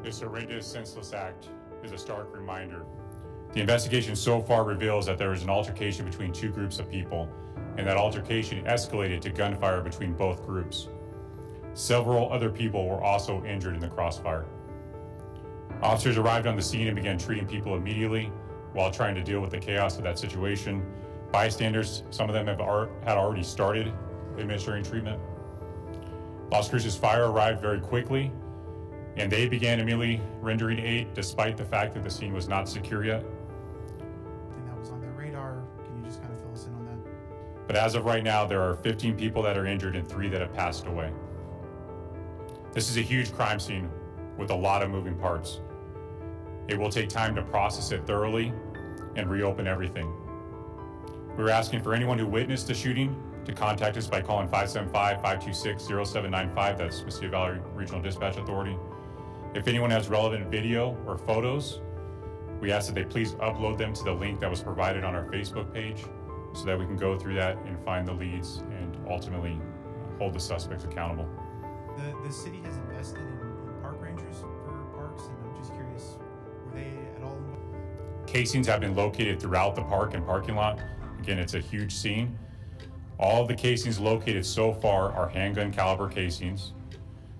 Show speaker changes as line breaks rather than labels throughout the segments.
This horrendous, senseless act is a stark reminder. The investigation so far reveals that there was an altercation between two groups of people, and that altercation escalated to gunfire between both groups. Several other people were also injured in the crossfire. Officers arrived on the scene and began treating people immediately while trying to deal with the chaos of that situation. Bystanders, some of them had already started administering treatment. Las Cruces Fire arrived very quickly, and they began immediately rendering aid despite the fact that the scene was not secure yet.
And that was on their radar. Can you just kind of fill us in on that?
But as of right now, there are 15 people that are injured and 3 that have passed away. This is a huge crime scene with a lot of moving parts. It will take time to process it thoroughly and reopen everything. We're asking for anyone who witnessed the shooting to contact us by calling 575-526-0795. That's Mesilla Valley Regional Dispatch Authority. If anyone has relevant video or photos, we ask that they please upload them to the link that was provided on our Facebook page so that we can go through that and find the leads and ultimately hold the suspects accountable.
The city has invested in park rangers for parks, and I'm just curious, were they at all involved?
Casings have been located throughout the park and parking lot. Again, it's a huge scene. All of the casings located so far are handgun caliber casings.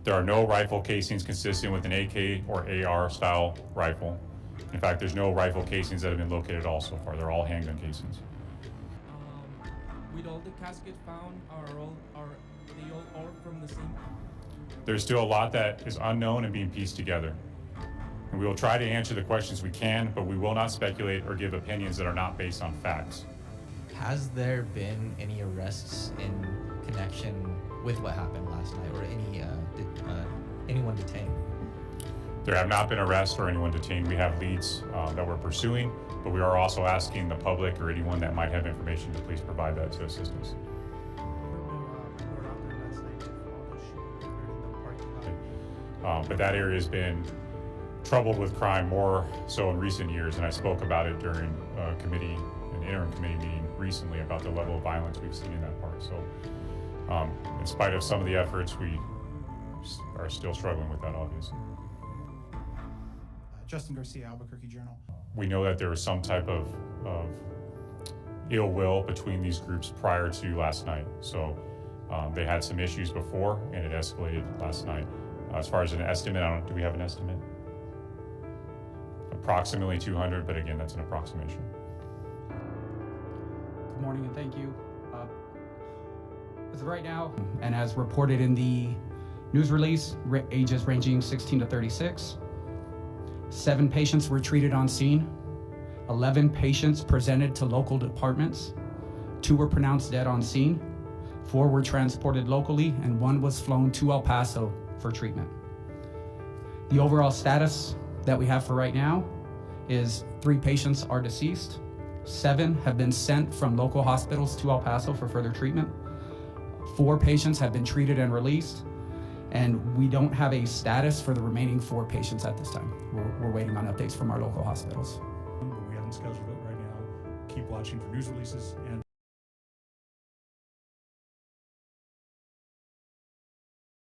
There are no rifle casings consistent with an AK or AR style rifle. In fact, there's no rifle casings that have been located at all so far. They're all handgun casings.
With all the caskets found, are they all from the same?
There's still a lot that is unknown and being pieced together. And we will try to answer the questions we can, but we will not speculate or give opinions that are not based on facts.
Has there been any arrests in connection with what happened last night, or anyone detained?
There have not been arrests or anyone detained. We have leads that we're pursuing, but we are also asking the public or anyone that might have information to please provide that to assist us. But that area has been troubled with crime more so in recent years, and I spoke about it during an interim committee meeting recently about the level of violence we've seen in that park. So in spite of some of the efforts, we are still struggling with that, obviously.
Justin Garcia, Albuquerque Journal.
We know that there was some type of ill will between these groups prior to last night. So they had some issues before, and it escalated last night. As far as an estimate, do we have an estimate? Approximately 200, but again, that's an approximation.
Good morning and thank you. As of right now, and as reported in the news release, ages ranging 16 to 36, 7 patients were treated on scene, 11 patients presented to local departments, 2 were pronounced dead on scene, 4 were transported locally, and 1 was flown to El Paso for treatment. The overall status that we have for right now is 3 patients are deceased, 7 have been sent from local hospitals to El Paso for further treatment, 4 patients have been treated and released, and we don't have a status for the remaining 4 patients at this time. We're waiting on updates from our local hospitals.
But we haven't scheduled it right now. Keep watching for news releases and